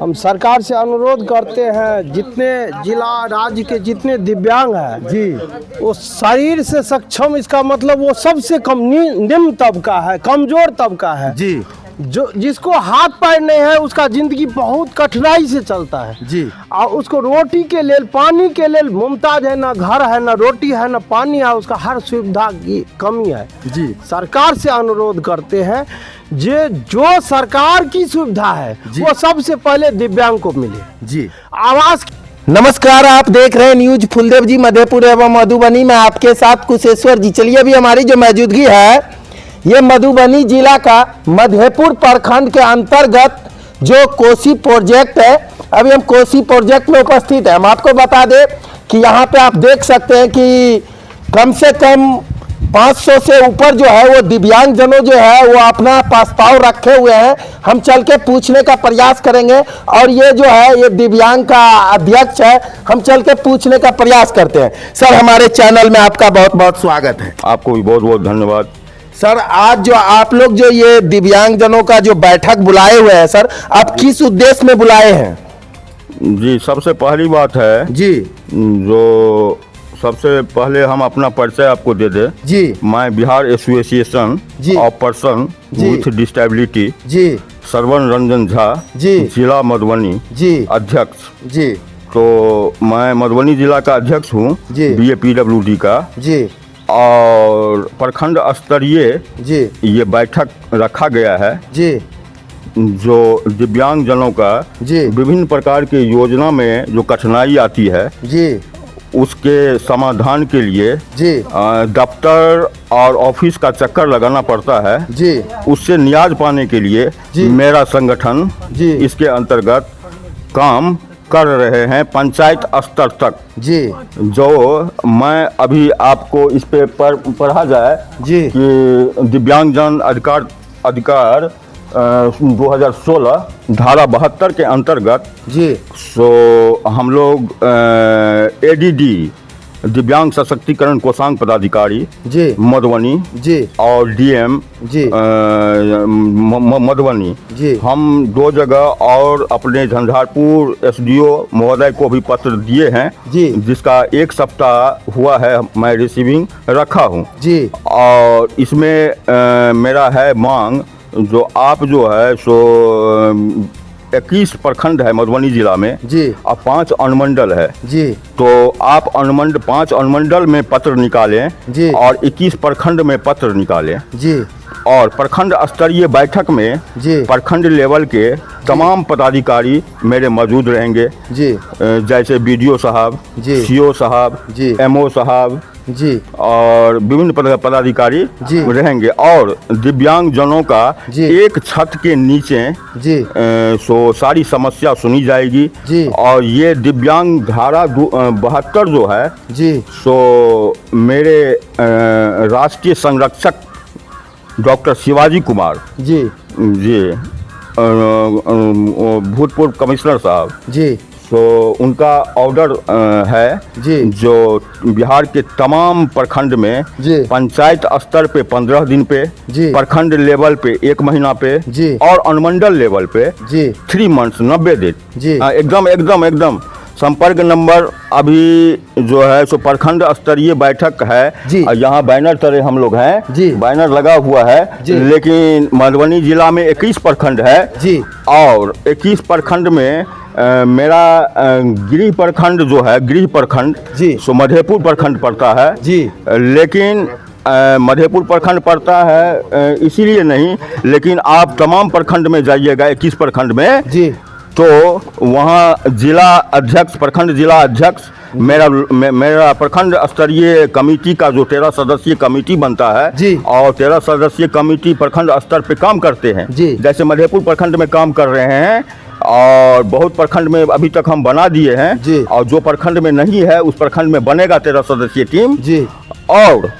हम सरकार से अनुरोध करते हैं, जितने जिला राज्य के जितने दिव्यांग हैं जी, वो शरीर से सक्षम, इसका मतलब वो सबसे कम निम्न तबका है, कमजोर तबका है जी, जो जिसको हाथ पैर नहीं है, उसका जिंदगी बहुत कठिनाई से चलता है जी, और उसको रोटी के लिए, पानी के लिए मुमताज है, ना घर है, ना रोटी है, ना पानी है, उसका हर सुविधा की कमी है। जी, सरकार से अनुरोध करते हैं जो सरकार की सुविधा है वो सबसे पहले दिव्यांग को मिले। जी। आवास। नमस्कार, आप देख रहे हैं न्यूज फुलदेव जी मधेपुर एवं मधुबनी में आपके साथ कुशेश्वर जी। चलिए अभी हमारी जो मौजूदगी है ये मधुबनी जिला का मधेपुर प्रखंड के अंतर्गत जो कोसी प्रोजेक्ट है, अभी हम कोसी प्रोजेक्ट में उपस्थित हैं। हम आपको बता दें कि यहाँ पे आप देख सकते हैं कि कम से कम 500 से ऊपर जो है वो दिव्यांग जनों जो है वो अपना प्रस्ताव रखे हुए हैं। हम चल के पूछने का प्रयास करेंगे और ये जो है ये दिव्यांग का अध्यक्ष है, हम चल के पूछने का प्रयास करते हैं। सर, हमारे चैनल में आपका बहुत बहुत स्वागत है। आपको भी बहुत बहुत धन्यवाद। सर, आज जो आप लोग जो ये दिव्यांग जनों का जो बैठक बुलाए हुए हैं, सर आप किस उद्देश्य में बुलाए हैं? जी, सबसे पहली बात है जी, जो सबसे पहले हम अपना परिचय आपको दे दें। जी, मैं बिहार एसोसिएशन जी, ऑफ पर्सन जी, विथ डिसेबिलिटी जी, श्रवण रंजन झा, जी, जिला मधुबनी, जी, अध्यक्ष। जी, तो मैं मधुबनी जिला का अध्यक्ष हूँ, जी, BAPWD का। जी, और प्रखंड स्तरीय जी, ये बैठक रखा गया है जी, जो दिव्यांग जनों का जी, विभिन्न प्रकार की योजना में जो कठिनाई आती है जी, उसके समाधान के लिए जी, दफ्तर और ऑफिस का चक्कर लगाना पड़ता है। जी, उससे नियाज पाने के लिए जी, मेरा संगठन जी, इसके अंतर्गत काम कर रहे हैं पंचायत स्तर तक। जी, जो मैं अभी आपको इस पे पढ़ा जाए जी, कि दिव्यांगजन अधिकार 2016 धारा 72 के अंतर्गत जी, सो हम लोग ADD दिव्यांग सशक्तिकरण कोषांग पदाधिकारी जी, मधुबनी जी, और DM जी, मधुबनी, जी, हम 2 जगह और अपने झंझारपुर SDO महोदय को भी पत्र दिए हैं, जी, जिसका 1 सप्ताह हुआ है मैं रिसीविंग रखा हूं। जी, और इसमें मेरा है मांग, जो आप जो है सो 21 प्रखंड है मधुबनी जिला में जी, और 5 अनुमंडल है। जी, तो आप 5 अनुमंडल में पत्र निकालें जी, और 21 प्रखंड में पत्र निकालें। जी, और प्रखंड स्तरीय बैठक में जी, प्रखंड लेवल के तमाम पदाधिकारी मेरे मौजूद रहेंगे, जी, जैसे BDO साहब, जी, CO साहब, जी, MO साहब जी, और विभिन्न पदाधिकारी जी, रहेंगे। और दिव्यांग जनों का जी, एक छत के नीचे जी, सो सारी समस्या सुनी जाएगी। जी, और ये दिव्यांग धारा 72 जो है जी, सो मेरे राष्ट्रीय संरक्षक डॉक्टर शिवाजी कुमार जी, जी, भूतपूर्व कमिश्नर साहब, जी, तो उनका ऑर्डर है जी, जो बिहार के तमाम प्रखंड में जी, पंचायत स्तर पे 15 दिन पे, जी, प्रखंड लेवल पे 1 महीना पे, जी, और अनुमंडल लेवल पे जी, 3 मंथ्स 90 दिन। जी, एकदम संपर्क नंबर अभी जो है सो प्रखंड स्तरीय बैठक है। जी, यहाँ बैनर तरह हम लोग हैं, जी, बैनर लगा हुआ है, जी, लेकिन मधुबनी जिला में 21 प्रखंड है। जी, और 21 प्रखंड में मेरा गृह प्रखंड जो है, गृह प्रखंड जी, सो मधेपुर प्रखंड पड़ता है। जी, लेकिन मधेपुर प्रखंड पड़ता है इसीलिए नहीं, लेकिन आप तमाम प्रखंड में जाइएगा 21 प्रखंड में, जी, तो वहाँ जिला अध्यक्ष, प्रखंड जिला अध्यक्ष, मेरा प्रखंड स्तरीय कमेटी का जो 13 सदस्यीय कमेटी बनता है, जी, और 13 सदस्यीय कमेटी प्रखंड स्तर पे काम करते हैं। जी, जैसे मधेपुर प्रखंड में काम कर रहे हैं और बहुत प्रखंड में अभी तक हम बना दिए हैं, जी, और जो प्रखंड में नहीं है उस प्रखंड में बनेगा 13 सदस्यीय टीम। जी, और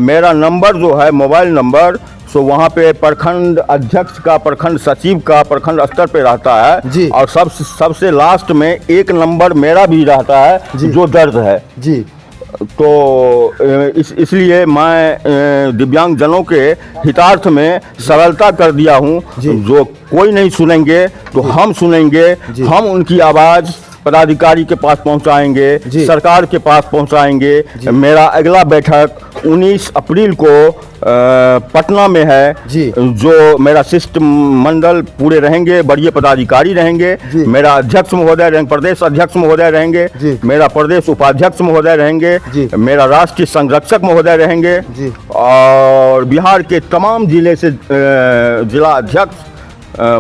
मेरा नंबर जो है मोबाइल नंबर, सो वहाँ पे प्रखंड अध्यक्ष का, प्रखंड सचिव का प्रखंड स्तर पे रहता है। जी, और सबसे लास्ट में 1 नंबर मेरा भी रहता है, जी, जो दर्ज है। जी, तो इसलिए मैं दिव्यांगजनों के हितार्थ में सरलता कर दिया हूँ। जो कोई नहीं सुनेंगे तो हम सुनेंगे, हम उनकी आवाज़ पदाधिकारी के पास पहुंचाएंगे, सरकार के पास पहुंचाएंगे। मेरा अगला बैठक 19 अप्रैल को पटना में है, जो मेरा शिष्टमंडल पूरे रहेंगे, बड़े पदाधिकारी रहेंगे, मेरा अध्यक्ष महोदय रहेंगे, प्रदेश अध्यक्ष महोदय रहेंगे, मेरा प्रदेश उपाध्यक्ष महोदय रहेंगे, मेरा राष्ट्रीय संरक्षक महोदय रहेंगे और बिहार के तमाम जिले से जिला अध्यक्ष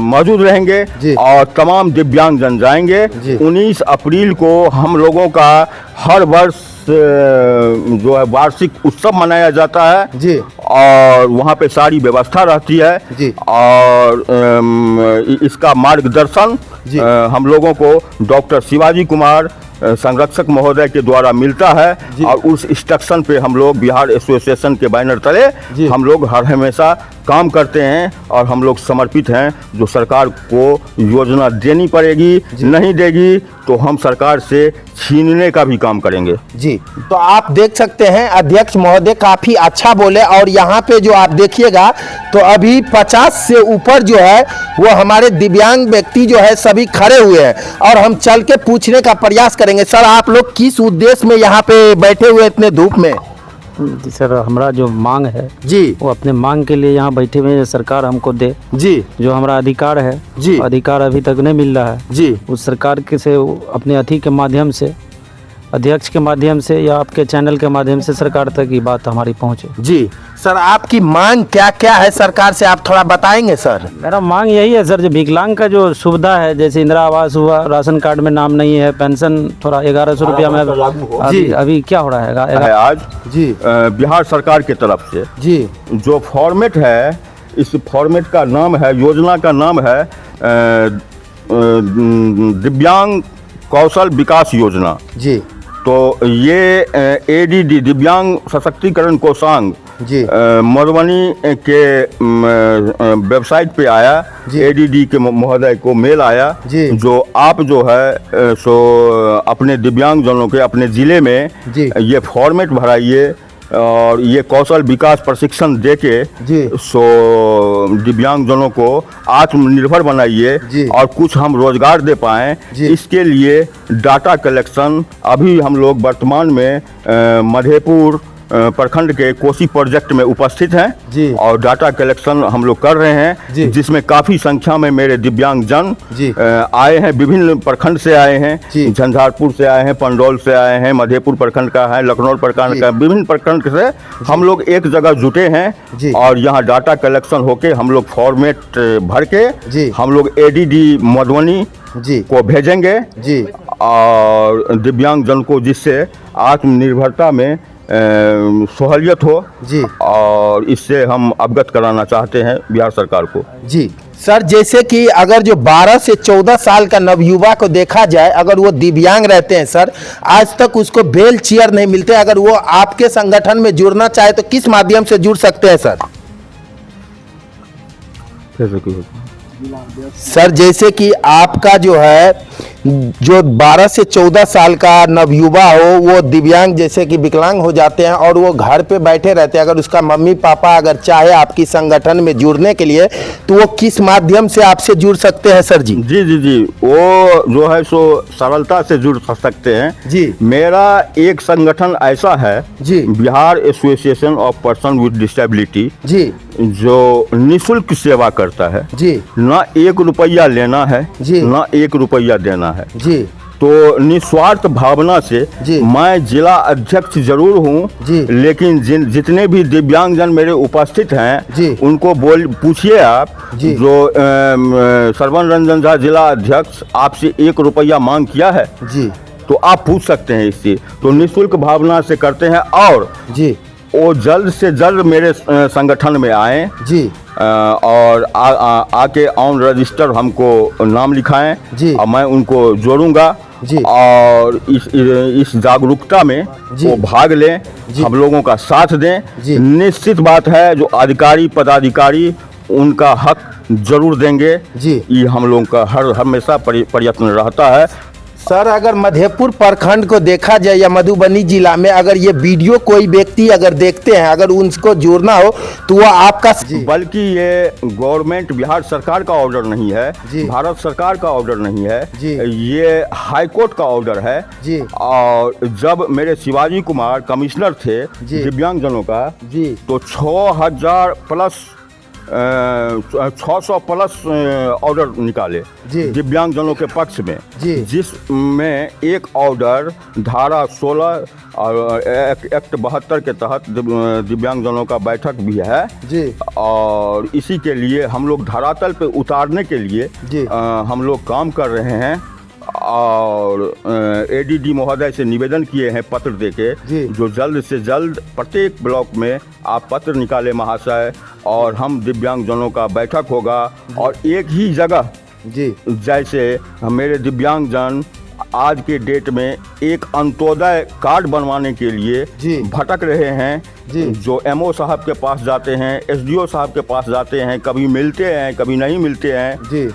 मौजूद रहेंगे और तमाम दिव्यांगजन जाएंगे। 19 अप्रैल को हम लोगों का हर वर्ष जो है वार्षिक उत्सव मनाया जाता है और वहाँ पे सारी व्यवस्था रहती है और इसका मार्गदर्शन हम लोगों को डॉक्टर शिवाजी कुमार संरक्षक महोदय के द्वारा मिलता है और उस इंस्ट्रक्शन पे हम लोग बिहार एसोसिएशन के बैनर तले हम लोग हर हमेशा काम करते हैं और हम लोग समर्पित हैं। जो सरकार को योजना देनी पड़ेगी, नहीं देगी तो हम सरकार से छीनने का भी काम करेंगे। जी, तो आप देख सकते हैं अध्यक्ष महोदय काफ़ी अच्छा बोले और यहाँ पे जो आप देखिएगा तो अभी 50 से ऊपर जो है वो हमारे दिव्यांग व्यक्ति जो है सभी खड़े हुए हैं और हम चल के पूछने का प्रयास करेंगे। सर, आप लोग किस उद्देश्य में यहाँ पे बैठे हुए इतने धूप में? जी सर, हमारा जो मांग है जी वो अपने मांग के लिए यहाँ बैठे हुए हैं, सरकार हमको दे जी, जो हमारा अधिकार है जी, अधिकार अभी तक नहीं मिल रहा है जी। उस सरकार के से अपने अथी के माध्यम से, अध्यक्ष के माध्यम से या आपके चैनल के माध्यम से सरकार तक ये बात हमारी पहुँचे। जी सर, आपकी मांग क्या क्या है सरकार से, आप थोड़ा बताएंगे सर? मेरा मांग यही है सर, जो विकलांग का जो सुविधा है, जैसे इंदिरा आवास हुआ, राशन कार्ड में नाम नहीं है, पेंशन थोड़ा 1100 रुपया में अभी क्या हो रहा है आज जी बिहार सरकार की तरफ से जी जो फॉर्मेट है, इस फॉर्मेट का नाम है, योजना का नाम है दिव्यांग कौशल विकास योजना। जी, तो ये ADD दिव्यांग सशक्तिकरण कोषांग जी मधुबनी के वेबसाइट पे आया, ADD के महोदय को मेल आया जो आप जो है सो अपने दिव्यांगजनों के अपने ज़िले में ये फॉर्मेट भराइए और ये कौशल विकास प्रशिक्षण देके सो दिव्यांगजनों को आत्मनिर्भर बनाइए और कुछ हम रोजगार दे पाएँ। इसके लिए डाटा कलेक्शन अभी हम लोग वर्तमान में मधेपुर प्रखंड के कोसी प्रोजेक्ट में उपस्थित हैं और डाटा कलेक्शन हम लोग कर रहे हैं, जिसमें काफ़ी संख्या में मेरे दिव्यांग जन आए हैं, विभिन्न प्रखंड से आए हैं, झंझारपुर से आए हैं, पंडौल से आए हैं, मधेपुर प्रखंड का है, लखनऊ प्रखंड का, विभिन्न प्रखंड से हम लोग एक जगह जुटे हैं और यहाँ डाटा कलेक्शन होके हम लोग फॉर्मेट भर के हम लोग ADD मधुबनी को भेजेंगे और दिव्यांग जन को जिससे आत्मनिर्भरता में सहूलियत हो और इससे हम अवगत कराना चाहते हैं बिहार सरकार को। जी सर, जैसे कि अगर जो 12 से 14 साल का नवयुवा को देखा जाए, अगर वो दिव्यांग रहते हैं सर, आज तक उसको व्हील चेयर नहीं मिलते, अगर वो आपके संगठन में जुड़ना चाहे तो किस माध्यम से जुड़ सकते हैं सर? सर, जैसे कि आपका जो है जो 12 से 14 साल का नवयुवा हो, वो दिव्यांग जैसे कि विकलांग हो जाते हैं और वो घर पे बैठे रहते हैं, अगर उसका मम्मी पापा अगर चाहे आपकी संगठन में जुड़ने के लिए तो वो किस माध्यम से आपसे जुड़ सकते हैं सर? जी जी जी जी वो जो है सो सरलता से जुड़ सकते हैं जी। मेरा एक संगठन ऐसा है जी, Bihar association of person with disability जी, जो निःशुल्क सेवा करता है जी, ना 1 रुपया लेना है जी, ना 1 रुपया देना है जी। तो निस्वार्थ भावना से मैं जिला अध्यक्ष जरूर हूँ, लेकिन जितने भी दिव्यांगजन मेरे उपस्थित हैं उनको पूछिए आप, जो सरवन रंजन झा जिला अध्यक्ष आपसे 1 रुपया मांग किया है जी, तो आप पूछ सकते हैं इससे। तो निःशुल्क भावना से करते हैं और जी वो जल्द से जल्द मेरे संगठन में आए जी और आके ऑन रजिस्टर हमको नाम लिखाएं जी और मैं उनको जोड़ूंगा जी और इस जागरूकता में वो भाग लें, हम लोगों का साथ दें। निश्चित बात है जो अधिकारी पदाधिकारी उनका हक जरूर देंगे जी, ये हम लोगों का हमेशा प्रयत्न रहता है। सर अगर मधेपुर प्रखंड को देखा जाए या मधुबनी जिला में अगर ये वीडियो कोई व्यक्ति अगर देखते हैं, अगर उनको जोड़ना हो तो वो आपका बल्कि ये गवर्नमेंट बिहार सरकार का ऑर्डर नहीं है, भारत सरकार का ऑर्डर नहीं है, ये हाई कोर्ट का ऑर्डर है। और जब मेरे शिवाजी कुमार कमिश्नर थे दिव्यांगजनों का, तो 6,000 प्लस 600 प्लस ऑर्डर निकाले दिव्यांगजनों के पक्ष में, जिसमें एक ऑर्डर धारा 16 और एक्ट 72 के तहत दिव्यांगजनों का बैठक भी है। और इसी के लिए हम लोग धरातल पे उतारने के लिए हम लोग काम कर रहे हैं। और एडीडी महोदय से निवेदन किए हैं पत्र देके, जो जल्द से जल्द प्रत्येक ब्लॉक में आप पत्र निकाले महाशय, और हम दिव्यांगजनों का बैठक होगा। और एक ही जगह जैसे मेरे दिव्यांगजन आज के डेट में एक अंत्योदय कार्ड बनवाने के लिए भटक रहे हैं, जो एमओ साहब के पास जाते हैं, एसडीओ साहब के पास जाते हैं, कभी मिलते हैं कभी नहीं मिलते हैं।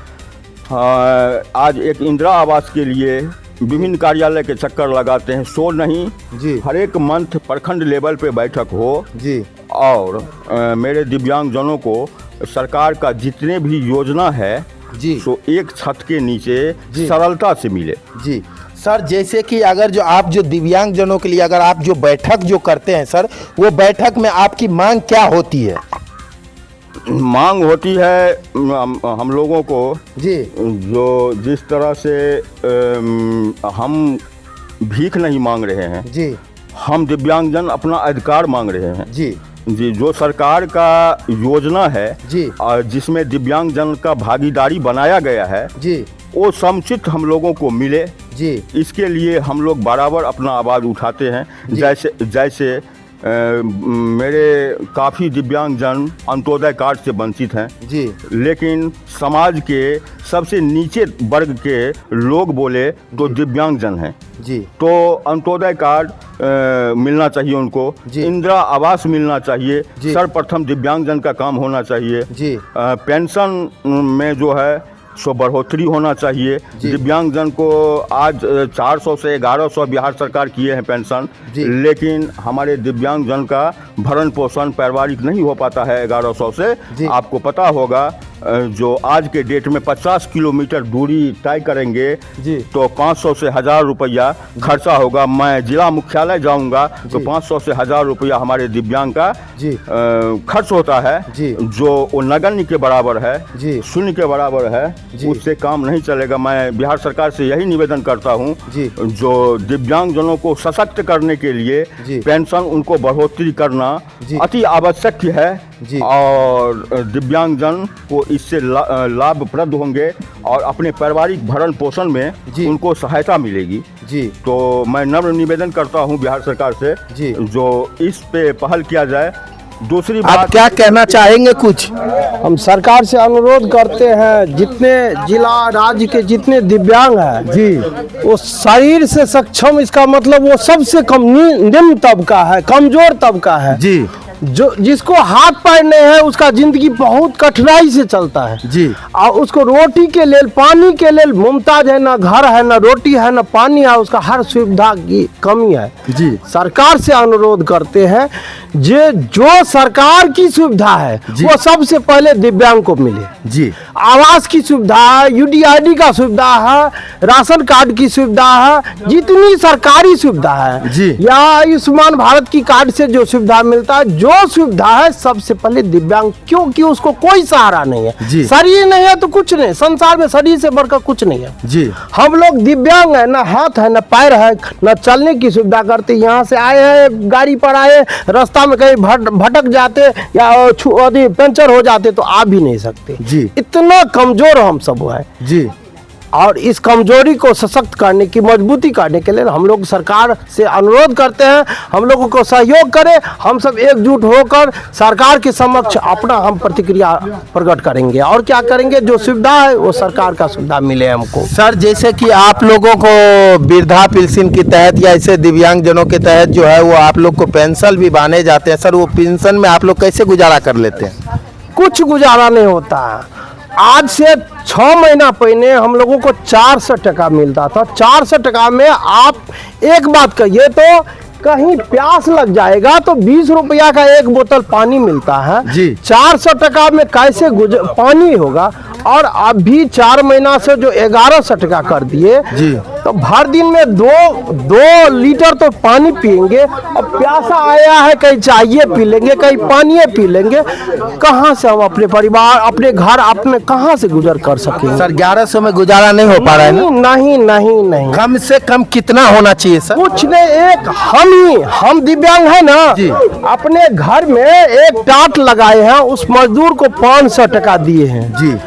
आज एक इंदिरा आवास के लिए विभिन्न कार्यालय के चक्कर लगाते हैं, सो नहीं हर एक मंथ प्रखंड लेवल पे बैठक हो और मेरे दिव्यांगजनों को सरकार का जितने भी योजना है सो एक छत के नीचे सरलता से मिले। सर जैसे कि अगर जो आप जो दिव्यांगजनों के लिए अगर आप जो बैठक जो करते हैं सर, वो बैठक में आपकी मांग क्या होती है? मांग होती है हम लोगों को जो जिस तरह से हम भीख नहीं मांग रहे हैं, हम दिव्यांगजन अपना अधिकार मांग रहे हैं। जी जो सरकार का योजना है जिसमें दिव्यांगजन का भागीदारी बनाया गया है, वो समुचित हम लोगों को मिले। इसके लिए हम लोग बराबर अपना आवाज़ उठाते हैं। जैसे मेरे काफ़ी दिव्यांगजन अंत्योदय कार्ड से वंचित हैं, लेकिन समाज के सबसे नीचे वर्ग के लोग बोले तो दिव्यांगजन हैं, तो अंत्योदय कार्ड मिलना चाहिए उनको, इंदिरा आवास मिलना चाहिए, सर्वप्रथम दिव्यांगजन का काम होना चाहिए, पेंशन में जो है सो बढ़ोतरी होना चाहिए। दिव्यांगजन को आज 400 से 1100 बिहार सरकार किए हैं पेंशन, लेकिन हमारे दिव्यांगजन का भरण पोषण पारिवारिक नहीं हो पाता है 1100 से। आपको पता होगा जो आज के डेट में 50 किलोमीटर दूरी तय करेंगे तो 500 से 1000 रुपया खर्चा होगा। मैं जिला मुख्यालय जाऊंगा तो 500 से 1000 रुपया हमारे दिव्यांग का खर्च होता है, जो वो नगण्य के बराबर है, शून्य के बराबर है, उससे काम नहीं चलेगा। मैं बिहार सरकार से यही निवेदन करता हूं, जो दिव्यांगजनों को सशक्त करने के लिए पेंशन उनको बढ़ोतरी करना अति आवश्यक है, और दिव्यांगजन को इससे लाभप्रद होंगे और अपने पारिवारिक भरण पोषण में उनको सहायता मिलेगी। तो मैं नम्र निवेदन करता हूं बिहार सरकार से जो इस पे पहल किया जाए। दूसरी बात, आप क्या कहना चाहेंगे? कुछ हम सरकार से अनुरोध करते हैं, जितने जिला राज्य के जितने दिव्यांग हैं वो शरीर से सक्षम, इसका मतलब वो सबसे कम निम्न तबका है, कमजोर तबका है, जो जिसको हाथ पैर नहीं है उसका जिंदगी बहुत कठिनाई से चलता है और उसको रोटी के लिए पानी के लिए मुमताज है, ना घर है, ना रोटी है, ना पानी है, उसका हर सुविधा की कमी है। सरकार से अनुरोध करते हैं जो सरकार की सुविधा है वो सबसे पहले दिव्यांग को मिले। आवास की सुविधा है, यूडीआईडी का सुविधा है, राशन कार्ड की सुविधा है, जितनी सरकारी सुविधा है या आयुष्मान भारत की कार्ड से जो सुविधा मिलता है, जो सुविधा है सबसे पहले दिव्यांग, क्योंकि उसको कोई सहारा नहीं है, शरीर नहीं है तो कुछ नहीं, संसार में शरीर से बढ़कर कुछ नहीं है। हम लोग दिव्यांग है, ना हाथ है, ना पैर है, ना चलने की सुविधा करते। यहाँ से आए हैं, गाड़ी पर आए, रास्ता में कहीं भटक जाते या पंचर हो जाते तो आ भी नहीं सकते। इतना कमजोर हम सब है और इस कमजोरी को सशक्त करने की, मजबूती करने के लिए हम लोग सरकार से अनुरोध करते हैं, हम लोगों को सहयोग करें। हम सब एकजुट होकर सरकार के समक्ष अपना हम प्रतिक्रिया प्रकट करेंगे और क्या करेंगे, जो सुविधा है वो सरकार का सुविधा मिले हमको। सर जैसे कि आप लोगों को वृद्धा पेंशन के तहत या ऐसे दिव्यांगजनों के तहत जो है वो आप लोग को पेंशन भी बांधे जाते हैं, सर वो पेंशन में आप लोग कैसे गुजारा कर लेते हैं? कुछ गुजारा नहीं होता है। आज से 6 महीना पहले हम लोगों को 400 टका मिलता था। 400 टका में आप एक बात कहिए तो कहीं प्यास लग जाएगा तो 20 रुपया का एक बोतल पानी मिलता है जी। 400 टका में कैसे पानी होगा। और अभी 4 महीना से जो 1100 टका कर दिए जी। तो भर दिन में दो लीटर तो पानी पियेंगे। अब प्यासा आया है कहीं चाहिए पी लेंगे, कहीं पानी पी लेंगे। कहाँ से हम अपने परिवार अपने घर अपने कहाँ से गुजर कर सकेंगे? सर 1100 में गुजारा नहीं हो पा रहा है ना? नहीं नहीं नहीं, कम से कम कितना होना चाहिए सर? कुछ नहीं, एक हम दिव्यांग है ना जी। अपने घर में एक टाट लगाए हैं, उस मजदूर को 500 टका दिए हैं जी।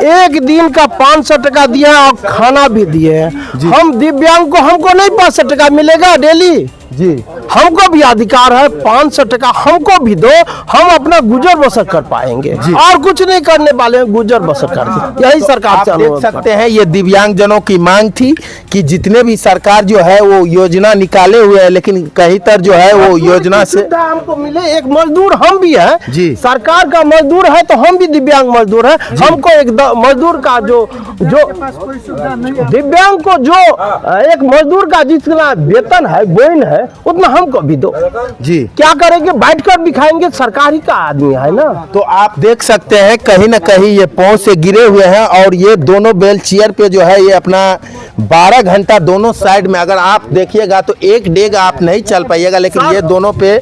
एक दिन का 500 टका दिया है और खाना भी दिए हैं। हम दिव्यांग को हमको नहीं 500 टका मिलेगा डेली जी। हमको भी अधिकार है 500 टका हमको भी दो, हम अपना गुजर बसर कर पाएंगे और कुछ नहीं करने वाले हैं, गुजर बसर करके यही सरकार आप से देख अनुरोध सकते हैं ये दिव्यांग जनों की मांग थी कि जितने भी सरकार जो है वो योजना निकाले हुए है लेकिन कहीं तर जो है वो योजना से सुविधा हमको मिले। एक मजदूर हम भी है जी। सरकार का मजदूर है तो हम भी दिव्यांग मजदूर है। हमको एक मजदूर का जो दिव्यांग को जो एक मजदूर का जितना वेतन है बोइन है उतना हमको भी दो जी। क्या करेंगे, बैठकर भी खाएंगे, सरकारी का आदमी है ना। तो आप देख सकते हैं कहीं ना कहीं ये पांव से गिरे हुए हैं और ये दोनों व्हील चेयर पे जो है ये अपना 12 घंटा दोनों साइड में अगर आप देखिएगा तो एक डेग आप नहीं चल पाइएगा, लेकिन ये दोनों पे